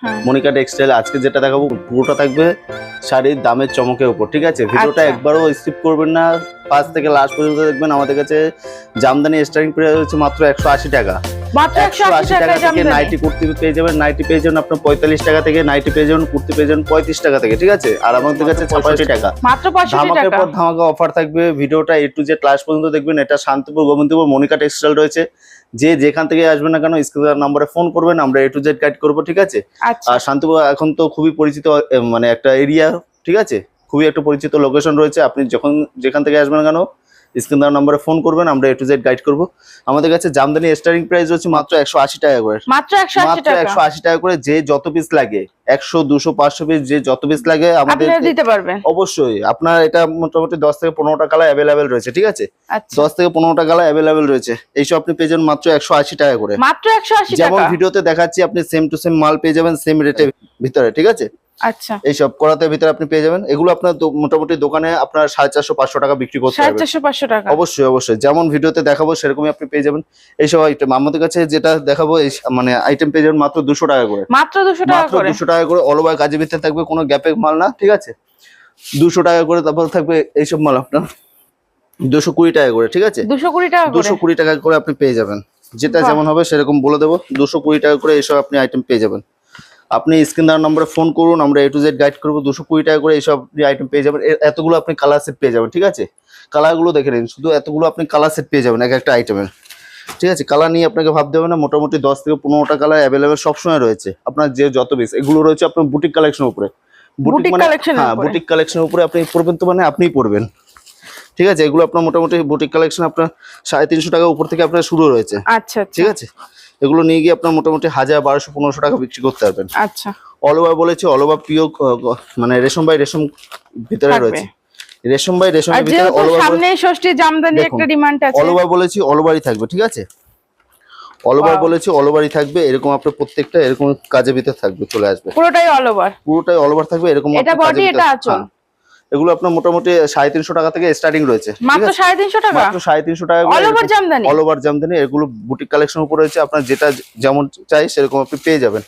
Monika textile আজকে যেটা দেখাবো পুরোটা থাকবে শাড়ির দামের চমকের উপর, ঠিক আছে? ভিডিওটা একবারও স্কিপ করবেন না, ফার্স্ট থেকে লাস্ট পর্যন্ত দেখবেন। আমাদের কাছে জামদানি স্টার্টিং প্রাইস হচ্ছে মাত্র 180 টাকা। মাত্র 180 টাকা থেকে নাইটি কুর্তি পেয়ে যাবেন, নাইটি পেয়ে যাবেন আপনার 45 টাকা থেকে, নাইটি পেয়ে যাবেন, কুর্তি পেয়ে যাবেন 35 টাকা থেকে, ঠিক আছে? আর আমাদের কাছে 65 টাকা, মাত্র 65 টাকা। ধামাকার পর ধামাকা অফার থাকবে। ভিডিওটা A to Z ক্লাস পর্যন্ত দেখবেন। এটা শান্তিপুর গোবিন্দপুর মনিকা টেক্সটাইল রয়েছে। যে যেখান থেকে আসবেন না কেন স্ক্রিনের নম্বরে ফোন করবেন, আমরা A to Z গাইড করবো, ঠিক আছে? আর শান্তিপুর এখন তো খুবই পরিচিত মানে একটা এরিয়া, ঠিক আছে? খুবই একটা পরিচিত লোকেশন রয়েছে। আপনি যখন যেখান থেকে আসবেন না কেন স্ক্রিনের নম্বরে ফোন করবেন, আমরা A to Z গাইড করবো। আমাদের কাছে জামদানি স্টার্টিং প্রাইস হচ্ছে মাত্র 180 টাকা করে, মাত্র 180 টাকা করে। যে যত পিস লাগে 100 200 500 পিস যে যত পিস লাগে আমাদের দিতে পারবেন। অবশ্যই আপনার এটা মোটামুটি 10 থেকে 15টা কালার অ্যাভেলেবেল রয়েছে, ঠিক আছে? 10 থেকে 15টা কালার অ্যাভেলেবেল রয়েছে। এইসব আপনি পেয়ে যাবেন মাত্র 180 টাকা করে, মাত্র 180 টাকা। যেমন ভিডিওতে দেখাচ্ছি আপনি সেম টু সেম মাল পেয়ে যাবেন সেম রেটের ভিতরে, ঠিক আছে? আচ্ছা, এইসব করাতের ভিতরে আপনি পেয়ে যাবেন। এগুলো আপনার মোটামুটি দোকানে আপনার 450 500 টাকা বিক্রি করতে পারবেন। 450 500 টাকা অবশ্যই অবশ্যই, যেমন ভিডিওতে দেখাবো সেরকমই আপনি পেয়ে যাবেন। এইসব আইটেম আমাদের কাছে যেটা দেখাবো মানে আইটেম পেয়ে যাবেন মাত্র 200 টাকা করে, মাত্র 200 টাকা করে, 200 টাকা করে। অল ওভার কাজের ভিতরে থাকবে, কোনো গ্যাপে মাল না, ঠিক আছে? 200 টাকা করে। তারপর থাকবে এইসব মাল আপনার 220 টাকা করে, ঠিক আছে? 220 টাকা করে, 220 টাকা করে আপনি পেয়ে যাবেন। যেটা যেমন হবে সেরকম বলে দেবো। 220 টাকা করে এইসব আপনি আইটেম পেয়ে যাবেন। আপনি স্ক্রিন দেওয়ার নম্বরে ফোন করুন, আমরা A to Z গাইড করবো। 220 টাকা করে এইসব আইটেম পেয়ে যাবেন। এতগুলো আপনি কালার সেট পেয়ে যাবেন, ঠিক আছে? কালারগুলো দেখে নিন, শুধু এতগুলো আপনি কালার সেট পেয়ে যাবেন এক একটা আইটেমের, ঠিক আছে? কালার নিয়ে আপনাকে ভাবতে হবে না। মোটামুটি 10 থেকে 15টা কালার অ্যাভেলেবেল সবসময় রয়েছে। আপনার যে যত পিস এগুলো রয়েছে আপনার বুটিক কালেকশনের উপরে। বুটিক মানে হ্যাঁ, বুটিক কালেকশনের উপরে আপনি পড়বেন তো মানে আপনিই পড়বেন, ঠিক আছে? এগুলো আপনার মোটামুটি বুটিক কালেকশন আপনার 350 টাকা উপর থেকে আপনার শুরু রয়েছে। আচ্ছা, ঠিক আছে? এগুলো নিয়ে গিয়ে আপনার মোটামুটি 1000 1200 1500 টাকা বিক্রি করতে পারবেন। আচ্ছা, অল ওভার বলেছি, অল ওভার পিওর মানে রেশম বাই রেশম ভিতরে রয়েছে। রেশম বাই রেশমের ভিতরে অল ওভার, সামনে ষষ্ঠী জামদানি একটা ডিমান্ড আছে। অল ওভার বলেছি, অল ওভারই থাকবে, ঠিক আছে? অল ওভার বলেছি, অল ওভারই থাকবে। এরকম আপনার প্রত্যেকটা এরকম কাজের ভিতরে থাকবে, চলে আসবে। পুরোটাই অল ওভার, পুরোটাই অল ওভার থাকবে এরকম। এটা বডি, এটা আঁচল। এগুলো আপনার মোটামুটি 350 টাকা থেকে স্টার্টিং রয়েছে, মাত্র 350 টাকা, মাত্র 350 টাকা করে। All over Jamdani, all over Jamdani. এগুলো বুটিক কালেকশন উপর রয়েছে। আপনার যেটা যেমন চাই সেরকম আপনি পেয়ে যাবেন,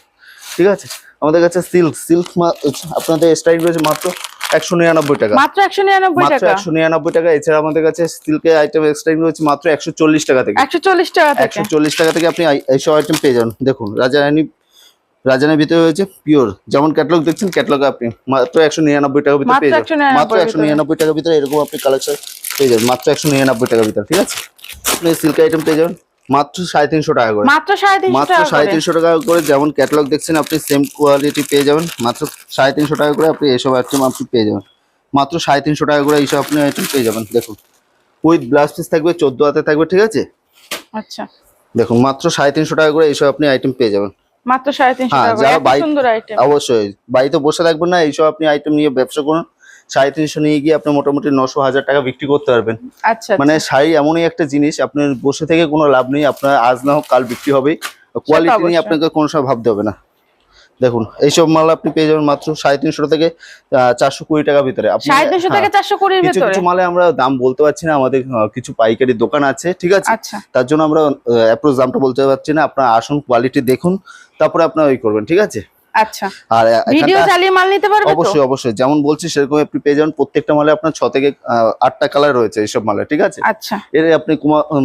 ঠিক আছে? আমাদের কাছে সিল্ক আপনাদের স্টার্টিং রয়েছে মাত্র 199 টাকা, মাত্র 199 টাকা, মাত্র 199 টাকা। এছাড়া আমাদের কাছে সিল্কের আইটেম স্টার্টিং রয়েছে মাত্র 140 টাকা থেকে, 140 টাকা থেকে, 140 টাকা থেকে আপনি এইসব আইটেম পেয়ে যাবেন। দেখুন রাজারানীর ভিতরে হয়েছে পিওর, যেমন ক্যাটালগ দেখছেন ক্যাটালগে আপনি মাত্র 199 টাকার ভিতরে পেয়ে যাবেন। মাত্র 199 টাকার ভিতরে এরকম আপনি কালেকশন পেয়ে যাবেন মাত্র 199 টাকার ভিতরে, ঠিক আছে? আপনি সিল্ক আইটেম পেয়ে যাবেন মাত্র 350 টাকা করে, মাত্র 350 টাকা করে। যেমন ক্যাটালগ দেখছেন আপনি সেম কোয়ালিটি পেয়ে যাবেন মাত্র 350 টাকা করে। আপনি এইসব আইটেম আপনি পেয়ে যাবেন মাত্র 350 টাকা করে। এইসব আপনি আইটেম পেয়ে যাবেন। দেখুন উইথ ব্লাউজ পিস থাকবে, 14 হাতে থাকবে, ঠিক আছে? আচ্ছা, দেখুন মাত্র 350 টাকা করে এইসব আপনি আইটেম পেয়ে যাবেন মাত্র 350 টাকা করে। এত সুন্দর আইটেম। অবশ্যই বাড়িতে বসে থাকবেন না, এইসব আপনি আইটেম নিয়ে ব্যবসা করুন। 350 নিয়ে গিয়ে আপনি মোটামুটি 900 1000 টাকা বিক্রি করতে পারবেন। আচ্ছা, মানে শাড়ি এমনই একটা জিনিস, আপনার বসে থেকে কোনো লাভ নেই। আপনার আজ না হোক কাল বিক্রি হবে। কোয়ালিটি নিয়ে আপনাকে কোনো সময় ভাবতে হবে না। দেখুন এইসব মাল আপনি পেয়ে যাবেন মাত্র 350 থেকে 420 টাকার ভিতরে। 350 থেকে 420 এর ভিতরে। কিছু মালে আমরা দাম বলতে পারছি না, আমাদের কিছু পাইকারি দোকান আছে, ঠিক আছে? তার জন্য আমরা অ্যাপ্রোচ দামটা বলতে পারছি না। আপনার আসুন, কোয়ালিটি দেখুন, তারপরে আপনার ওই করবেন, ঠিক আছে? আচ্ছা, আর ভিডিও চালিয়ে মাল নিতে পারবেন তো? অবশ্যই অবশ্যই, যেমন বলছি সেরকম আপনি পেয়ে যাবেন। প্রত্যেকটা মালে আপনার 6 থেকে 8টা কালার রয়েছে এইসব মালে, ঠিক আছে? আচ্ছা, এর আপনি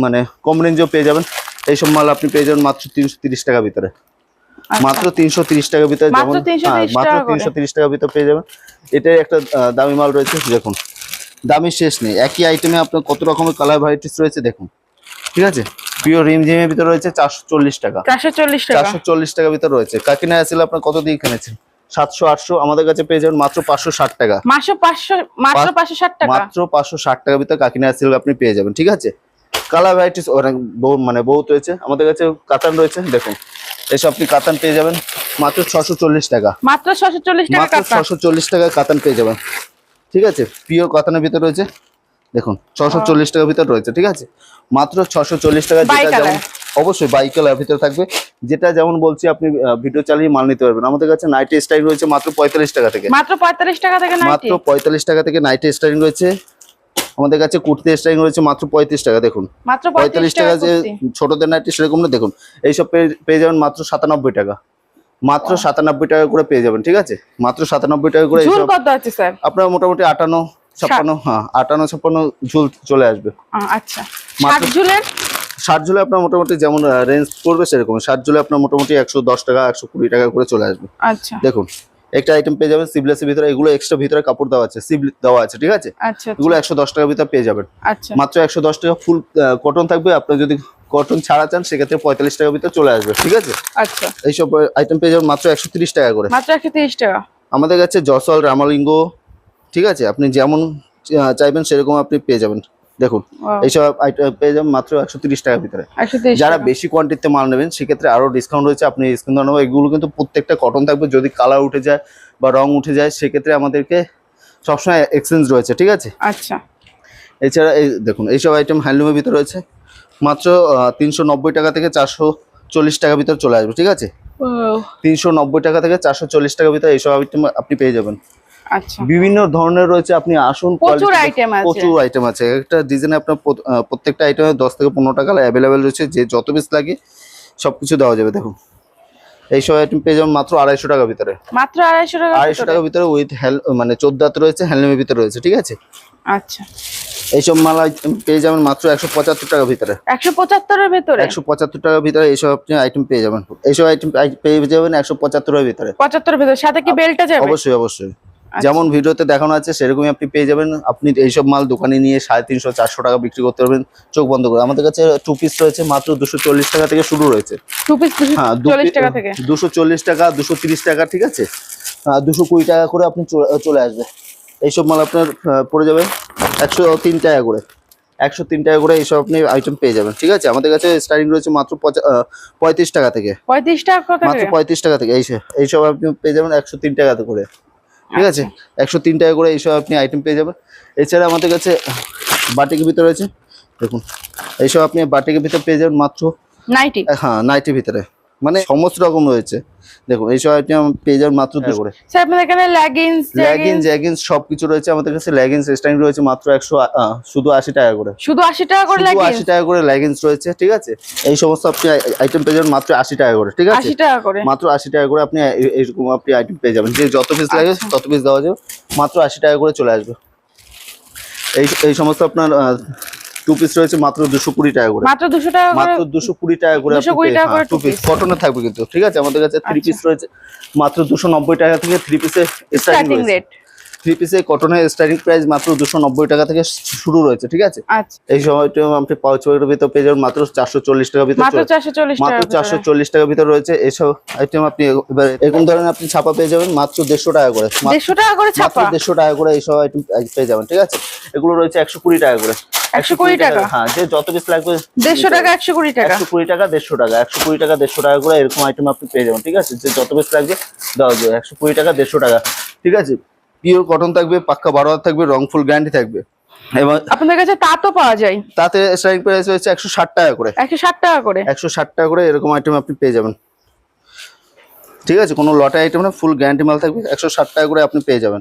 মানে কম রেঞ্জেও পেয়ে যাবেন। এইসব মাল আপনি পেয়ে যাবেন মাত্র 330 টাকার ভিতরে, মাত্র 330 টাকার ভিতরে। যেমন মাত্র 330 টাকার ভিতরে পেয়ে যাবেন। এটাই একটা দামি মাল রয়েছে। দেখুন দামি শেষ নেই, একই আইটেমে আপনার কত রকমের কালার ভ্যারাইটিস রয়েছে দেখুন, ঠিক আছে? পিওর রিমঝিমের ভিতরে রয়েছে 440 টাকা, 440 টাকার ভিতরে রয়েছে। কাকিনা আসলে আপনার কত দিয়ে কিনেছেন? 700 800। আমাদের কাছে পেয়ে যাবেন মাত্র 560 টাকা, মাত্র 560 টাকা, মাত্র 560 টাকার ভিতরে কাকিনা আসলে আপনি পেয়ে যাবেন, ঠিক আছে? কালার ভ্যারাইটিস অনেক মানে বহুত রয়েছে। আমাদের কাছে কাতান রয়েছে, দেখুন এসব আপনি কাতান পেয়ে যাবেন মাত্র 640 টাকা, মাত্র 640 টাকা, মাত্র 640 টাকা কাতান পেয়ে যাবেন, ঠিক আছে? পিওর কাতানের ভিতরে রয়েছে, দেখুন 640 টাকার ভিতরে রয়েছে, ঠিক আছে? মাত্র 640 টাকা। যেটা যেমন অবশ্যই বাই কালার ভিতরে থাকবে, যেটা যেমন বলছি আপনি ভিডিও চালিয়ে মাল নিতে পারবেন। আমাদের কাছে নাইটি স্টাইল রয়েছে মাত্র 45 টাকা থেকে, মাত্র 45 টাকা থেকে নাইটি, মাত্র 45 টাকা থেকে নাইটি স্টাইল রয়েছে। আমাদের কাছে কুর্তি স্টাইল রয়েছে মাত্র 35 টাকা। দেখুন মাত্র 45 টাকা, যে ছোটদের নাইটি সেরকম না। দেখুন এইসব পেয়ে যাবেন মাত্র 97 টাকা, মাত্র 97 টাকা করে পেয়ে যাবেন, ঠিক আছে? মাত্র 97 টাকা করে ঝুল এইসব কত আছে স্যার? আপনার মোটামুটি 58-56, হ্যাঁ 58-56 ঝুল চলে আসবে। আচ্ছা, 60 ঝুলের 60 ঝুলে আপনার মোটামুটি যেমন রেঞ্জ পড়বে সেরকম। 60 ঝুলে আপনার মোটামুটি 110 টাকা 120 টাকা করে চলে আসবে। আচ্ছা দেখুন একটা আইটেম পেয়ে যাবেন সিবলেসের ভিতরে, এগুলো এক্সট্রা ভিতরে কাপড় দেওয়া আছে, সিবল দেওয়া আছে, ঠিক আছে? আচ্ছা এগুলো 110 টাকার ভিতরে পেয়ে যাবেন। আচ্ছা মাত্র 110 টাকা ফুল কটন থাকবে। আপনার যদি কটন ছাড়া চান সেক্ষেত্রে 45 টাকার ভিতরে চলে আসবে, ঠিক আছে? আচ্ছা, এইসব আইটেম পেয়ে যাবেন মাত্র 130 টাকা করে। মাত্র 130 টাকা। আমাদের কাছে যশোর, রামালিঙ্গ, ঠিক আছে, আপনি যেমন চাইবেন সেরকম আপনি পেয়ে যাবেন। দেখুন Wow, এইসব আইটেম পেয়ে যাবেন মাত্র 130 টাকার ভিতরে। 130 যারা টাকা। বেশি কোয়ান্টিটিতে মাল নেবেন সেক্ষেত্রে আরো ডিসকাউন্ট রয়েছে, আপনি স্ক্রিন নেবো। এগুলো কিন্তু প্রত্যেকটা কটন থাকবে, যদি কালার উঠে যায় বা রং উঠে যায় সেক্ষেত্রে আমাদেরকে সবসময় এক্সচেঞ্জ রয়েছে, ঠিক আছে? আচ্ছা, এছাড়া এই দেখুন এইসব আইটেম হ্যান্ডলুমের ভিতরে রয়েছে মাত্র 390 টাকা থেকে 440 টাকার ভিতরে চলে আসবে, ঠিক আছে? Wow, 390 টাকা থেকে 440 টাকার ভিতরে এইসব আইটেম আপনি পেয়ে যাবেন। আচ্ছা, বিভিন্ন ধরনের রয়েছে, আপনি আসুন, প্রচুর quality আইটেম আছে। প্রচুর আইটেম আছে। একটা ডিজাইনে আপনার প্রত্যেকটা আইটেমে 10 থেকে 15 টাকা অ্যাভেলেবেল রয়েছে, যে যত পিস লাগে সবকিছু দেওয়া যাবে। দেখুন এইসব আইটেম পেয়ে যাবেন মাত্র 250 টাকার ভিতরে। মাত্র 250 টাকা। 250 টাকার ভিতরে উইথ মানে 14 হাত রয়েছে, হ্যান্ডলুমের ভিতরে রয়েছে, ঠিক আছে? আচ্ছা, এইসব মাল আইটেম পেয়ে যাবেন মাত্র 175 টাকার ভিতরে। 175 এর ভিতরে 175 টাকার ভিতরে এইসব আপনি আইটেম পেয়ে যাবেন। এইসব আইটেম পেয়ে যাবেন 175 এর ভিতরে। 75 এর ভিতরে, সাথে কি বেলটা যাবে? অবশ্যই অবশ্যই, যেমন ভিডিওতে দেখানো আছে সেরকমই আপনি পেয়ে যাবেন। আপনি এইসব মাল দোকানে নিয়ে 350-400 টাকা বিক্রি করতে পারবেন চোখ বন্ধ করে। আমাদের কাছে 2 পিস রয়েছে মাত্র 240 টাকা থেকে শুরু রয়েছে। 2 পিস হ্যাঁ 240 টাকা থেকে 240 টাকা, 230 টাকা, ঠিক আছে? 220 টাকা করে আপনি চলে আসবে। এইসব মাল আপনার পড়ে যাবে 103 টাকা করে। 103 টাকা করে এইসব আপনি আইটেম পেয়ে যাবেন, ঠিক আছে? আমাদের কাছে স্টার্টিং রয়েছে মাত্র 35 টাকা থেকে। 35 টাকা কত মাত্র করে? 35 টাকা থেকে এইসব আপনি পেয়ে যাবেন 103 টাকা করে, ঠিক আছে? 103 টাকা করে এইসব আপনি আইটেম পেয়ে যাবেন। এছাড়া আমাদের কাছে বাটিকের ভিতরে রয়েছে, দেখুন এইসব আপনি বাটিকের ভিতরে পেয়ে যাবেন মাত্র 90। হ্যাঁ 90 ভিতরে, মানে সমস্ত রকম রয়েছে। দেখুন এইসব আইটেম পেয়ে যাবেন মাত্র 2 করে। স্যার আপনাদের এখানে লেগিংস সবকিছু রয়েছে আমাদের কাছে। লেগিংস স্টাইল রয়েছে মাত্র শুধু 80 টাকা করে। শুধু 80 টাকা করে শুধু লেগিংস? 80 টাকা করে লেগিংস রয়েছে, ঠিক আছে? এই সমস্ত আপনি আইটেম পেয়ে যাবেন মাত্র 80 টাকা করে, ঠিক আছে? 80 টাকা করে, মাত্র 80 টাকা করে আপনি এইরকম আপনি আইটেম পেয়ে যাবেন। যে যত পিস লাগে তত পিস দেওয়া যাবে, মাত্র 80 টাকা করে চলে আসবে। এই সমস্ত আপনার 2 পিস রয়েছে মাত্র 220 টাকা করে। মাত্র 200 টাকা করে, মাত্র 220 টাকা করে 220 টাকা করে 2 পিস কটনে থাকবে কিন্তু, ঠিক আছে? আমাদের কাছে 3 পিস রয়েছে মাত্র 290 টাকা থেকে 3 পিসের স্টার্টিং রেট। 3 পিসের কটনের স্টার্টিং প্রাইস মাত্র 290 টাকা থেকে শুরু রয়েছে, ঠিক আছে? আচ্ছা, এই সময়টা আপনি পাউচ ওয়েটের ভিতর পেয়ে যাবেন মাত্র 440 টাকা ভিতর। মাত্র 440 টাকা, মাত্র 440 টাকার ভিতর রয়েছে এইসব আইটেম। আপনি এবার এরকম ধরনের আপনি ছাপা পেয়ে যাবেন মাত্র 150 টাকা করে। 150 টাকা করে ছাপা? 150 টাকা করে এইসব আইটেম পেয়ে যাবেন, ঠিক আছে? এগুলো রয়েছে 120 টাকা করে। 120 টাকা? হ্যাঁ, যে যত পিস লাগবে 150 টাকা 120 টাকা, 120 টাকা 150 টাকা, 120 টাকা 150 টাকা করে এরকম আইটেম আপনি পেয়ে যাবেন, ঠিক আছে? যে যত পিস লাগবে দেওয়া যাবে। 120 টাকা 150 টাকা, ঠিক আছে? পিওর কটন থাকবে, পাক্কা 12 হাত থাকবে, রং ফুল গ্যারান্টি থাকবে। এবং আপনাদের কাছে তাঁতও পাওয়া যায়? তাতে স্টার্টিং প্রাইস হচ্ছে 160 টাকা করে। 160 টাকা করে? 160 টাকা করে এরকম আইটেম আপনি পেয়ে যাবেন, ঠিক আছে? কোনো লটে আইটেম না, ফুল গ্যারান্টি মাল থাকবে। 160 টাকা করে আপনি পেয়ে যাবেন।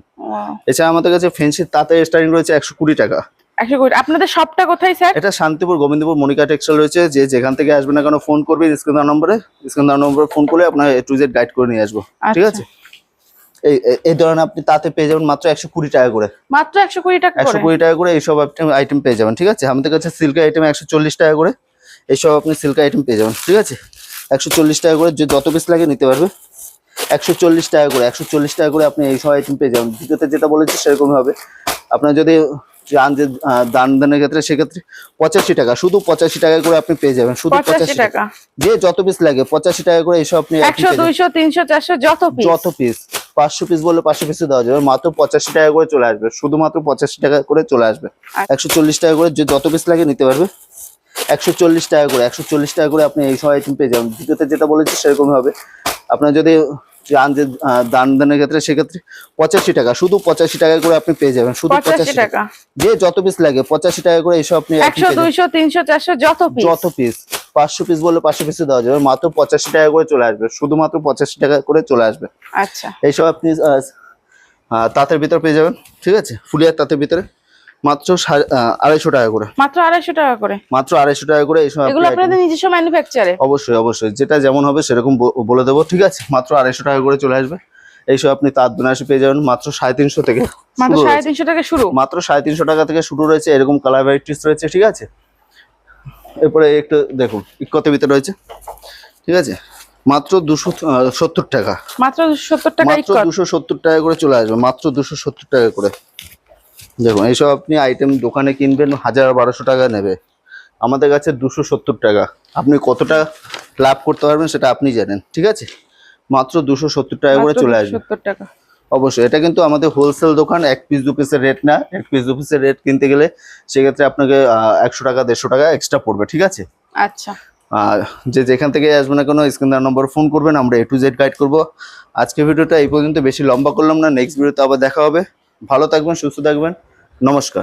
এছাড়া আমাদের কাছে ফেন্সি তাতে স্টার্টিং রয়েছে 120 টাকা। 120। আপনাদের শপটা কোথায় স্যার? এটা শান্তিপুর গোবিন্দপুর মনিকা টেক্সটাইল রয়েছে। যে যেখান থেকে আসবে না কেন ফোন করবে স্ক্রিন নম্বরে ফোন করলে আপনার A to Z গাইড করে নিয়ে আসবো, ঠিক আছে? এই ধরনের আপনি তাতে পেয়ে যাবেন মাত্র 120 টাকা করে। মাত্র 120 টাকা করে? 120 টাকা করে এইসব আইটেম পেয়ে যাবেন, ঠিক আছে? আমাদের কাছে সিল্কের আইটেম 140 টাকা করে। এইসব আপনি সিল্কের আইটেম পেয়ে যাবেন, ঠিক আছে? 140 টাকা করে, যে যত পিস লাগে নিতে পারবে। 140 টাকা করে, 140 টাকা করে আপনি এইসব আইটেম পেয়ে যাবেন। ভিডিওতে যেটা বলেছি সেরকমই হবে। আপনার যদি চান যে দান দানের ক্ষেত্রে সেক্ষেত্রে 85 টাকা, শুধু 85 টাকা করে আপনি পেয়ে যাবেন। শুধু 85 টাকা, যে যত পিস লাগে 85 টাকা করে এইসব আপনি 100 200 300 400 যত পিস 500 পিস বললে 500 পিসে দেওয়া যাবে। মাত্র 85 টাকা করে চলে আসবে, শুধুমাত্র 85 টাকা করে চলে আসবে। 140 টাকা করে, যে যত পিস লাগে নিতে পারবে। 140 টাকা করে, 140 টাকা করে আপনি এইসব আইটেম পেয়ে যাবেন। ভিডিওতে যেটা বলেছি সেরকমই হবে। আপনার যদি চান যে দান দানের ক্ষেত্রে সেক্ষেত্রে 85 টাকা, শুধু 85 টাকা করে আপনি পেয়ে যাবেন। শুধু 85 টাকা, যে যত পিস লাগে 85 টাকা করে এইসব আপনি 100 200 300 400 যত পিস 500 পিস বললে 500 পিসে দেওয়া যাবে। মাত্র 85 টাকা করে চলে আসবে, শুধুমাত্র 85 টাকা করে চলে আসবে। আচ্ছা, এইসব আপনি তাঁতের ভিতর পেয়ে যাবেন, ঠিক আছে? ফুলিয়ার তাঁতের ভিতরে মাত্র 250 টাকা করে, মাত্র 250 টাকা করে। মাত্র 250 টাকা করে এইসব এগুলো আপনাদের নিজস্ব ম্যানুফ্যাকচারে? অবশ্যই অবশ্যই, যেটা যেমন হবে সেরকম বলে দেবো, ঠিক আছে। মাত্র 250 টাকা করে চলে আসবে। এইসব আপনি তাঁত বেনারসি পেয়ে যাবেন মাত্র 350 থেকে, মাত্র 350 টাকা শুরু, মাত্র 350 টাকা থেকে শুরু রয়েছে। এরকম কালার ভ্যারাইটিস রয়েছে, ঠিক আছে। এরপরে একটু দেখুন ইক্কতের ভিতরে রয়েছে, ঠিক আছে, মাত্র 270 টাকা, মাত্র 270 টাকা মাত্র 270 টাকা করে চলে আসবে, মাত্র 270 টাকা করে। দেখুন এইসব আপনি আইটেম দোকানে কিনবেন 1000-1200 টাকা নেবে, আমাদের কাছে 270 টাকা। আপনি কতটা লাভ করতে পারবেন সেটা আপনি জানেন, ঠিক আছে। মাত্র 270 টাকা করে চলে আসবে। 270 টাকা অবশ্যই, এটা কিন্তু আমাদের হোলসেল দোকান, 1 পিস 2 পিসের রেট না। 1 পিস 2 পিসের রেট কিনতে গেলে সেক্ষেত্রে আপনাকে 100 টাকা 150 টাকা এক্সট্রা পড়বে, ঠিক আছে। আচ্ছা, আর যেখান থেকে আসবে না কোনো স্ক্রিন দেওয়ার নম্বর ফোন করবেন, আমরা A to Z গাইড করব। আজকে ভিডিওটা এই পর্যন্ত, বেশি লম্বা করলাম না, নেক্সট ভিডিওতে আবার দেখা হবে। ভালো থাকবেন, সুস্থ থাকবেন, নমস্কার।